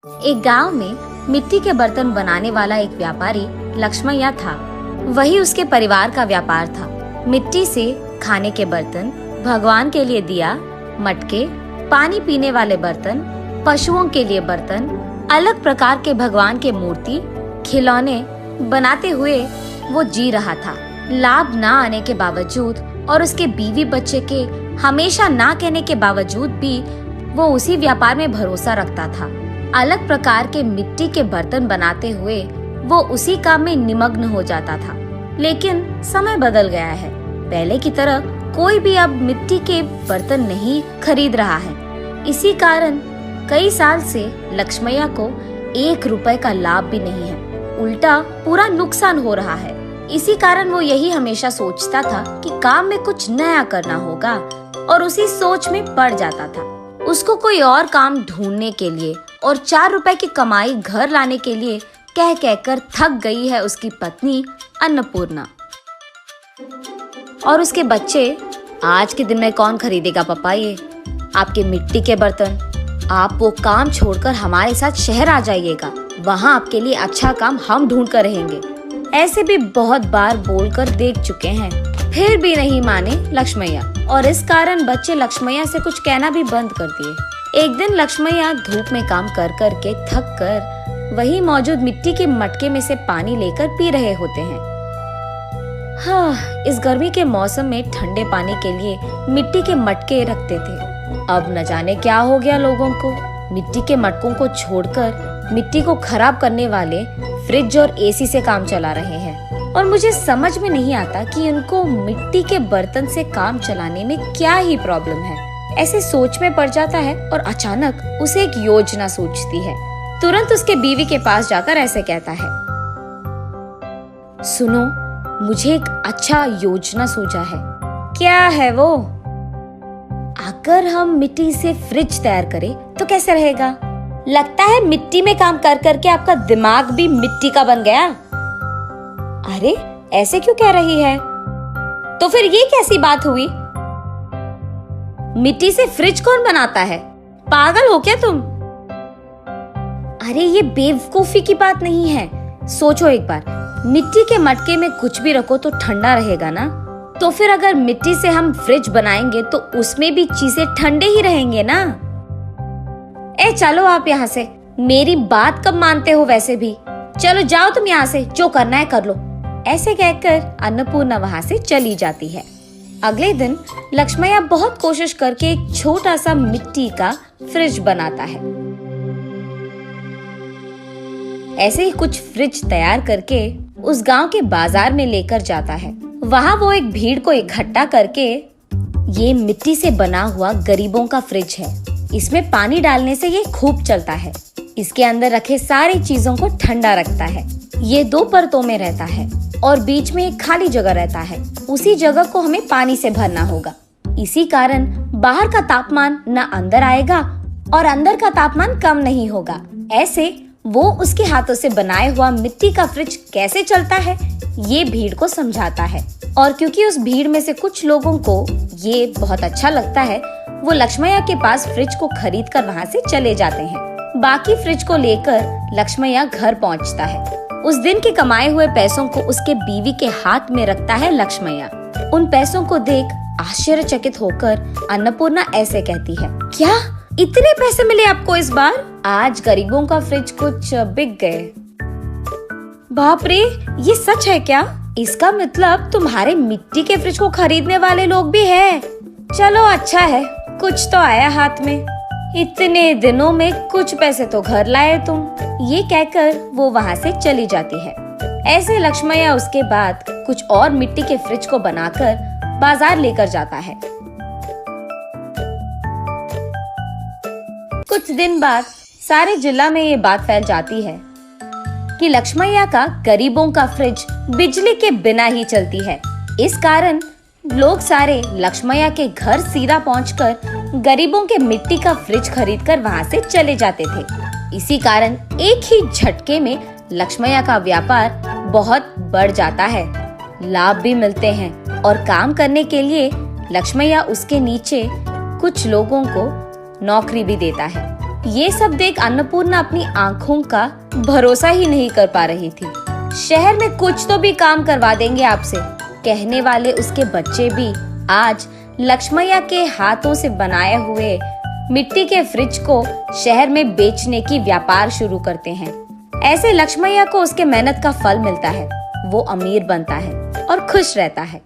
एक गांव में मिट्टी के बर्तन बनाने वाला एक व्यापारी लक्ष्मैया था। वही उसके परिवार का व्यापार था। मिट्टी से खाने के बर्तन, भगवान के लिए दिया, मटके, पानी पीने वाले बर्तन, पशुओं के लिए बर्तन, अलग प्रकार के भगवान के मूर्ति, खिलौने बनाते हुए वो जी रहा था। लाभ ना आने के बावजूद और उसके बीवी बच्चे के हमेशा ना कहने के बावजूद भी वो उसी व्यापार में भरोसा रखता था। अलग प्रकार के मिट्टी के बर्तन बनाते हुए वो उसी काम में निमग्न हो जाता था। लेकिन समय बदल गया है। पहले की तरह कोई भी अब मिट्टी के बर्तन नहीं खरीद रहा है। इसी कारण कई साल से लक्ष्मैया को 1 रुपए का लाभ भी नहीं है, उल्टा पूरा नुकसान हो रहा है। इसी कारण वो यही हमेशा सोचता था कि काम में कुछ नया करना होगा और उसी सोच में पड़ जाता था। उसको कोई और काम ढूंढने के लिए और 4 रुपए की कमाई घर लाने के लिए कह कहकर थक गई है उसकी पत्नी अन्नपूर्णा। और उसके बच्चे, आज के दिन में कौन खरीदेगा पापा ये आपके मिट्टी के बर्तन? आप वो काम छोड़कर हमारे साथ शहर आ जाइएगा, वहाँ आपके लिए अच्छा काम हम ढूंढ कर रहेंगे। ऐसे भी बहुत बार बोलकर देख चुके हैं, फिर भी नहीं माने लक्ष्मैया, और इस कारण बच्चे लक्ष्मैया से कुछ कहना भी बंद कर दिए। एक दिन लक्ष्मैया धूप में काम कर कर के थक कर वही मौजूद मिट्टी के मटके में से पानी लेकर पी रहे होते हैं। हाँ, इस गर्मी के मौसम में ठंडे पानी के लिए मिट्टी के मटके रखते थे। अब न जाने क्या हो गया लोगों को, मिट्टी के मटकों को छोड़कर मिट्टी को खराब करने वाले फ्रिज और एसी से काम चला रहे हैं। और मुझे समझ में नहीं आता कि उनको मिट्टी के बर्तन से काम चलाने में क्या ही प्रॉब्लम है। ऐसे सोच में पड़ जाता है और अचानक उसे एक योजना सूझती है। तुरंत उसके बीवी के पास जाकर ऐसे कहता है, सुनो, मुझे एक अच्छा योजना सूझा है। क्या है वो? अगर हम मिट्टी से फ्रिज तैयार करें तो कैसे रहेगा? लगता है मिट्टी में काम कर करके आपका दिमाग भी मिट्टी का बन गया। अरे ऐसे क्यों कह रही है? तो फिर ये कैसी बात हुई? मिट्टी से फ्रिज कौन बनाता है? पागल हो क्या तुम? अरे ये बेवकूफी की बात नहीं है। सोचो एक बार, मिट्टी के मटके में कुछ भी रखो तो ठंडा रहेगा ना। तो फिर अगर मिट्टी से हम फ्रिज बनाएंगे तो उसमें भी चीजें ठंडे ही रहेंगे ना। ए चलो आप यहाँ से, मेरी बात कब मानते हो वैसे भी। चलो जाओ तुम यहाँ से, जो करना है कर लो। ऐसे कहकर अन्नपूर्णा वहाँ से चली जाती है। अगले दिन लक्ष्मैया बहुत कोशिश करके एक छोटा सा मिट्टी का फ्रिज बनाता है। ऐसे ही कुछ फ्रिज तैयार करके उस गांव के बाजार में लेकर जाता है। वहाँ वो एक भीड़ को इकट्ठा करके, ये मिट्टी से बना हुआ गरीबों का फ्रिज है, इसमें पानी डालने से ये खूब चलता है, इसके अंदर रखे सारी चीजों को ठंडा रखता है। ये 2 परतों में रहता है और बीच में एक खाली जगह रहता है। उसी जगह को हमें पानी से भरना होगा। इसी कारण बाहर का तापमान न अंदर आएगा और अंदर का तापमान कम नहीं होगा। ऐसे वो उसके हाथों से बनाए हुआ मिट्टी का फ्रिज कैसे चलता है ये भीड़ को समझाता है। और क्योंकि उस भीड़ में से कुछ लोगों को ये बहुत अच्छा लगता है, वो लक्ष्मैया के पास फ्रिज को खरीद कर वहाँ से चले जाते हैं। बाकी फ्रिज को लेकर लक्ष्मैया घर पहुँचता है। उस दिन के कमाए हुए पैसों को उसके बीवी के हाथ में रखता है लक्ष्मैया। उन पैसों को देख आश्चर्यचकित होकर अन्नपूर्णा ऐसे कहती है, क्या इतने पैसे मिले आपको इस बार? आज गरीबों का फ्रिज कुछ बिक गए। बाप रे, ये सच है क्या? इसका मतलब तुम्हारे मिट्टी के फ्रिज को खरीदने वाले लोग भी हैं। चलो अच्छा है, कुछ तो आया हाथ में। इतने दिनों में कुछ पैसे तो घर लाए तुम। ये कहकर वो वहाँ से चली जाती है। ऐसे लक्ष्मैया उसके बाद कुछ और मिट्टी के फ्रिज को बनाकर बाजार लेकर जाता है। कुछ दिन बाद सारे जिला में ये बात फैल जाती है कि लक्ष्मैया का गरीबों का फ्रिज बिजली के बिना ही चलती है। इस कारण लोग सारे लक्ष्मैया के घर सीधा पहुंचकर गरीबों के मिट्टी का फ्रिज खरीदकर वहां से चले जाते थे। इसी कारण एक ही झटके में लक्ष्मैया का व्यापार बहुत बढ़ जाता है, लाभ भी मिलते हैं और काम करने के लिए लक्ष्मैया उसके नीचे कुछ लोगों को नौकरी भी देता है। ये सब देख अन्नपूर्णा अपनी आंखों का भरोसा ही नहीं कर पा रही थी। शहर में कुछ तो भी काम करवा देंगे आपसे, कहने वाले उसके बच्चे भी आज लक्ष्मैया के हाथों से बनाए हुए मिट्टी के फ्रिज को शहर में बेचने की व्यापार शुरू करते हैं। ऐसे लक्ष्मैया को उसके मेहनत का फल मिलता है, वो अमीर बनता है और खुश रहता है।